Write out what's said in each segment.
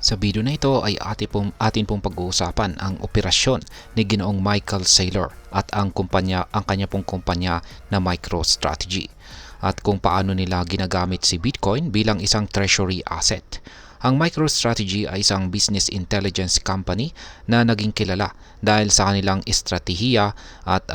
Sa video na ito ay atin pong pag-uusapan ang operasyon ni Ginoong Michael Saylor at ang kanya pong kumpanya na MicroStrategy at kung paano nila ginagamit si Bitcoin bilang isang treasury asset. Ang MicroStrategy ay isang business intelligence company na naging kilala dahil sa kanilang estratehiya at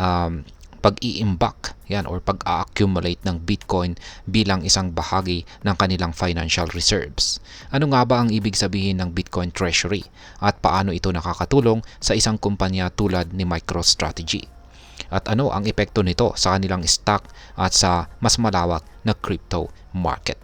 pag-iimbak or pag-accumulate ng Bitcoin bilang isang bahagi ng kanilang financial reserves. Ano nga ba ang ibig sabihin ng Bitcoin Treasury at paano ito nakakatulong sa isang kumpanya tulad ni MicroStrategy? At ano ang epekto nito sa kanilang stock at sa mas malawak na crypto market?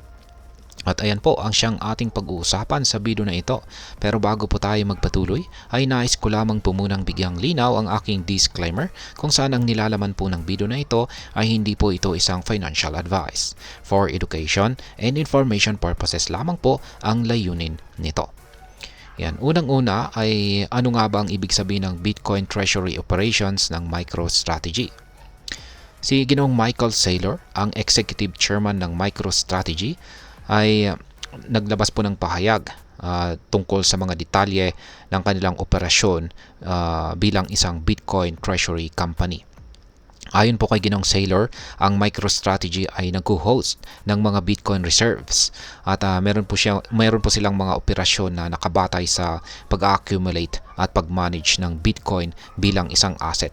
At ayan po ang siyang ating pag-uusapan sa video na ito. Pero bago po tayo magpatuloy, ay nais ko lamang po munang bigyang linaw ang aking disclaimer kung saan ang nilalaman po ng video na ito ay hindi po ito isang financial advice. For education and information purposes lamang po ang layunin nito. Yan. Unang-una ay ano nga ba ang ibig sabihin ng Bitcoin Treasury Operations ng MicroStrategy? Si Ginoong Michael Saylor, ang Executive Chairman ng MicroStrategy, ay naglabas po ng pahayag tungkol sa mga detalye ng kanilang operasyon bilang isang Bitcoin Treasury Company. Ayon po kay Ginoong Saylor, ang MicroStrategy ay nag-host ng mga Bitcoin reserves at meron po silang mga operasyon na nakabatay sa pag-accumulate at pag-manage ng Bitcoin bilang isang asset.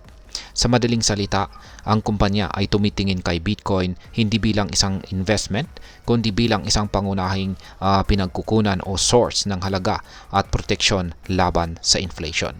Sa madaling salita, ang kumpanya ay tumitingin kay Bitcoin hindi bilang isang investment, kundi bilang isang pangunahing pinagkukunan o source ng halaga at proteksyon laban sa inflation.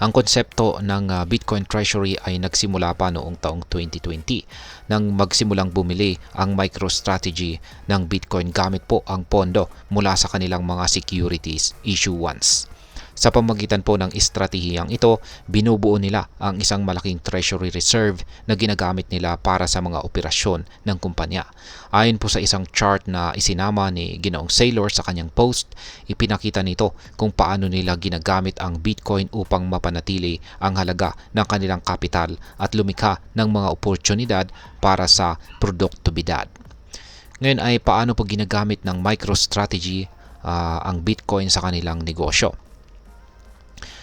Ang konsepto ng Bitcoin Treasury ay nagsimula pa noong taong 2020 nang magsimulang bumili ang MicroStrategy ng Bitcoin gamit po ang pondo mula sa kanilang mga securities issuance. Sa pamamagitan po ng estratehiyang ito, binubuo nila ang isang malaking treasury reserve na ginagamit nila para sa mga operasyon ng kumpanya. Ayon po sa isang chart na isinama ni Ginoong Saylor sa kanyang post, ipinakita nito kung paano nila ginagamit ang Bitcoin upang mapanatili ang halaga ng kanilang kapital at lumikha ng mga oportunidad para sa produktibidad. Ngayon ay paano po ginagamit ng MicroStrategy ang Bitcoin sa kanilang negosyo?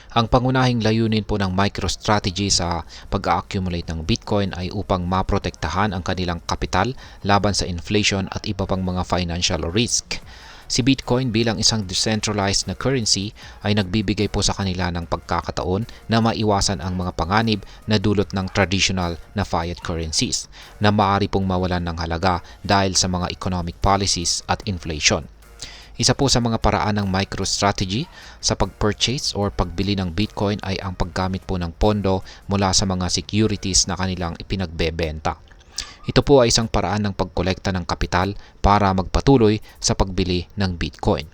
Ang pangunahing layunin po ng MicroStrategy sa pag-accumulate ng Bitcoin ay upang maprotektahan ang kanilang kapital laban sa inflation at iba pang mga financial risk. Si Bitcoin bilang isang decentralized na currency ay nagbibigay po sa kanila ng pagkakataon na maiwasan ang mga panganib na dulot ng traditional na fiat currencies na maaari pong mawalan ng halaga dahil sa mga economic policies at inflation. Isa po sa mga paraan ng MicroStrategy sa pag-purchase or pagbili ng Bitcoin ay ang paggamit po ng pondo mula sa mga securities na kanilang ipinagbebenta. Ito po ay isang paraan ng pagkolekta ng kapital para magpatuloy sa pagbili ng Bitcoin.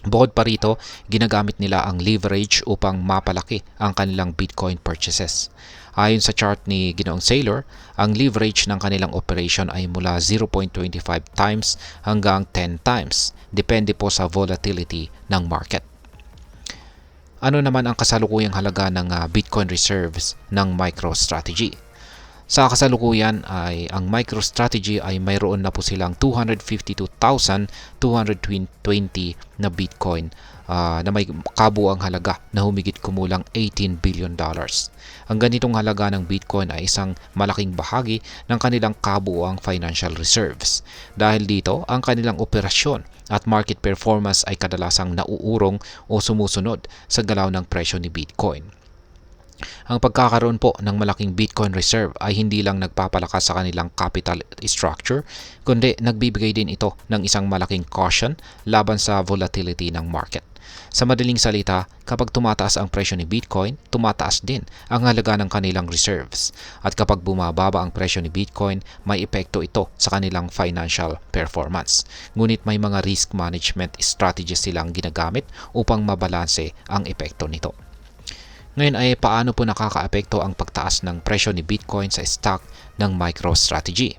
Bukod pa rito, ginagamit nila ang leverage upang mapalaki ang kanilang Bitcoin purchases. Ayon sa chart ni Ginoong Saylor, ang leverage ng kanilang operation ay mula 0.25 times hanggang 10 times, depende po sa volatility ng market. Ano naman ang kasalukuyang halaga ng Bitcoin reserves ng MicroStrategy? Sa kasalukuyan ay ang MicroStrategy ay mayroon na po silang 252,220 na Bitcoin na may kabuang halaga na humigit kumulang $18 billion. Ang ganitong halaga ng Bitcoin ay isang malaking bahagi ng kanilang kabuuang financial reserves. Dahil dito, ang kanilang operasyon at market performance ay kadalasang nauurong o sumusunod sa galaw ng presyo ni Bitcoin. Ang pagkakaroon po ng malaking Bitcoin reserve ay hindi lang nagpapalakas sa kanilang capital structure, kundi nagbibigay din ito ng isang malaking caution laban sa volatility ng market. Sa madaling salita, kapag tumataas ang presyo ni Bitcoin, tumataas din ang halaga ng kanilang reserves. At kapag bumababa ang presyo ni Bitcoin, may epekto ito sa kanilang financial performance. Ngunit may mga risk management strategies silang ginagamit upang mabalanse ang epekto nito. Ngayon ay paano po nakakaapekto ang pagtaas ng presyo ni Bitcoin sa stock ng MicroStrategy?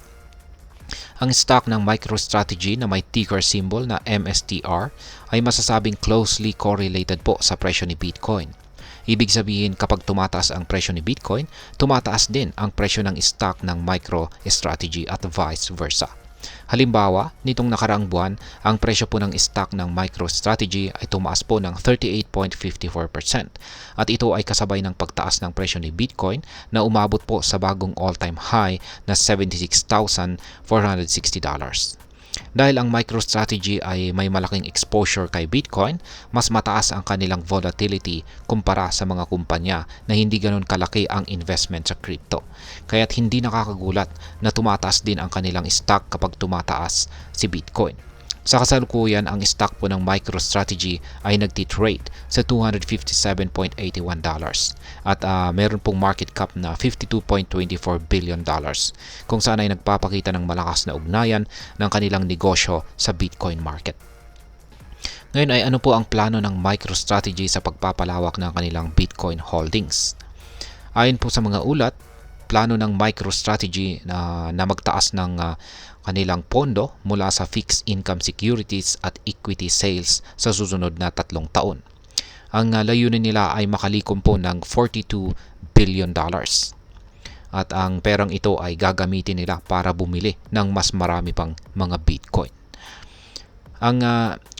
Ang stock ng MicroStrategy na may ticker symbol na MSTR ay masasabing closely correlated po sa presyo ni Bitcoin. Ibig sabihin kapag tumataas ang presyo ni Bitcoin, tumataas din ang presyo ng stock ng MicroStrategy at vice versa. Halimbawa, nitong nakaraang buwan, ang presyo po ng stock ng MicroStrategy ay tumaas po ng 38.54% at ito ay kasabay ng pagtaas ng presyo ni Bitcoin na umabot po sa bagong all-time high na $76,460. Dahil ang MicroStrategy ay may malaking exposure kay Bitcoin, mas mataas ang kanilang volatility kumpara sa mga kumpanya na hindi ganoon kalaki ang investment sa crypto. Kaya't hindi nakakagulat na tumataas din ang kanilang stock kapag tumataas si Bitcoin. Sa kasalukuyan, ang stock po ng MicroStrategy ay nagtitrade sa $257.81 at meron pong market cap na $52.24 billion kung saan ay nagpapakita ng malakas na ugnayan ng kanilang negosyo sa Bitcoin market. Ngayon ay ano po ang plano ng MicroStrategy sa pagpapalawak ng kanilang Bitcoin holdings? Ayon po sa mga ulat, plano ng MicroStrategy na magtaas ng kanilang pondo mula sa fixed income securities at equity sales sa susunod na 3 taon. Ang layunin nila ay makalikom po ng $42 billion. At ang perang ito ay gagamitin nila para bumili ng mas marami pang mga Bitcoin. Ang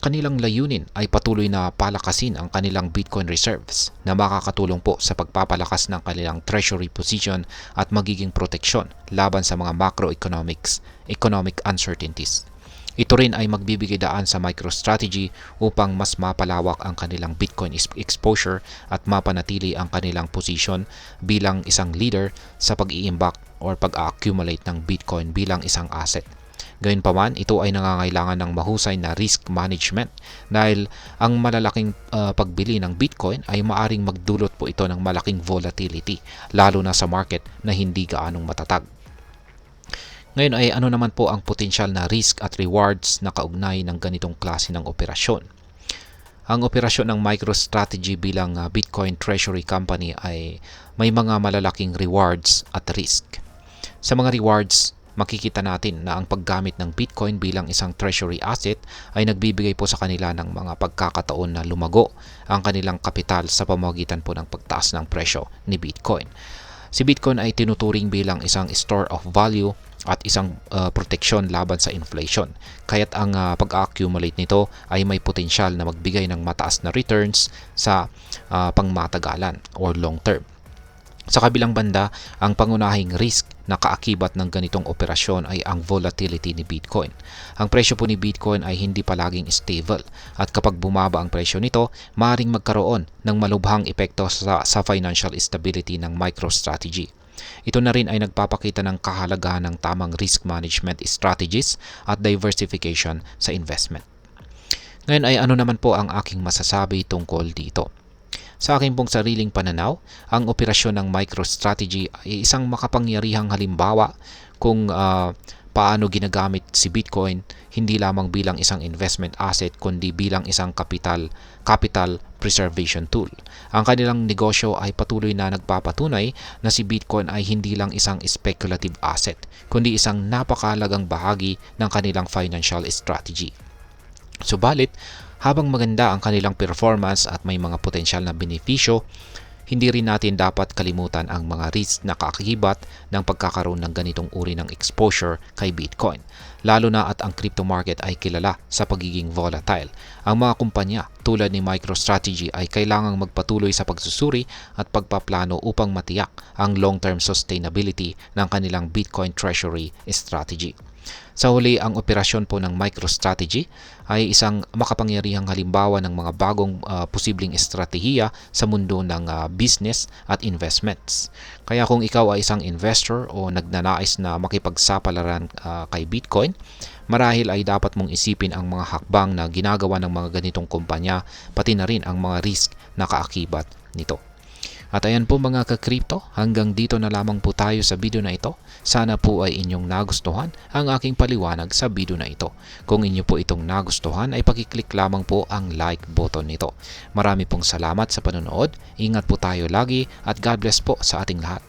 kanilang layunin ay patuloy na palakasin ang kanilang Bitcoin reserves na makakatulong po sa pagpapalakas ng kanilang treasury position at magiging proteksyon laban sa mga economic uncertainties. Ito rin ay magbibigay daan sa MicroStrategy upang mas mapalawak ang kanilang Bitcoin exposure at mapanatili ang kanilang position bilang isang leader sa pag-iimbak o pag-accumulate ng Bitcoin bilang isang asset. Gayunpaman, ito ay nangangailangan ng mahusay na risk management dahil ang malalaking pagbili ng Bitcoin ay maaring magdulot po ito ng malaking volatility lalo na sa market na hindi gaanong matatag. Ngayon ay ano naman po ang potensyal na risk at rewards na kaugnay ng ganitong klase ng operasyon? Ang operasyon ng MicroStrategy bilang Bitcoin Treasury Company ay may mga malalaking rewards at risk. Sa mga rewards, makikita natin na ang paggamit ng Bitcoin bilang isang treasury asset ay nagbibigay po sa kanila ng mga pagkakataon na lumago ang kanilang kapital sa pamamagitan po ng pagtaas ng presyo ni Bitcoin. Si Bitcoin ay tinuturing bilang isang store of value at isang proteksyon laban sa inflation. Kaya't ang pag-accumulate nito ay may potensyal na magbigay ng mataas na returns sa pangmatagalan or long term. Sa kabilang banda, ang pangunahing risk na kaakibat ng ganitong operasyon ay ang volatility ni Bitcoin. Ang presyo po ni Bitcoin ay hindi palaging stable at kapag bumaba ang presyo nito, maaaring magkaroon ng malubhang epekto sa financial stability ng MicroStrategy. Ito na rin ay nagpapakita ng kahalagahan ng tamang risk management strategies at diversification sa investment. Ngayon ay ano naman po ang aking masasabi tungkol dito? Sa aking pong sariling pananaw, ang operasyon ng MicroStrategy ay isang makapangyarihang halimbawa kung paano ginagamit si Bitcoin hindi lamang bilang isang investment asset kundi bilang isang capital preservation tool. Ang kanilang negosyo ay patuloy na nagpapatunay na si Bitcoin ay hindi lang isang speculative asset kundi isang napakahalagang bahagi ng kanilang financial strategy. Subalit, habang maganda ang kanilang performance at may mga potensyal na benepisyo, hindi rin natin dapat kalimutan ang mga risk na kaakibat ng pagkakaroon ng ganitong uri ng exposure kay Bitcoin. Lalo na at ang crypto market ay kilala sa pagiging volatile. Ang mga kumpanya tulad ni MicroStrategy ay kailangang magpatuloy sa pagsusuri at pagpaplano upang matiyak ang long-term sustainability ng kanilang Bitcoin treasury strategy. Sa huli, ang operasyon po ng MicroStrategy ay isang makapangyarihang halimbawa ng mga bagong posibleng estratehiya sa mundo ng business at investments. Kaya kung ikaw ay isang investor o nagnanais na makipagsapalaran kay Bitcoin, marahil ay dapat mong isipin ang mga hakbang na ginagawa ng mga ganitong kumpanya, pati na rin ang mga risk na kaakibat nito. At ayan po mga ka-crypto, hanggang dito na lamang po tayo sa video na ito. Sana po ay inyong nagustuhan ang aking paliwanag sa video na ito. Kung inyo po itong nagustuhan ay pakiclick lamang po ang like button nito. Marami pong salamat sa panonood, ingat po tayo lagi at God bless po sa ating lahat.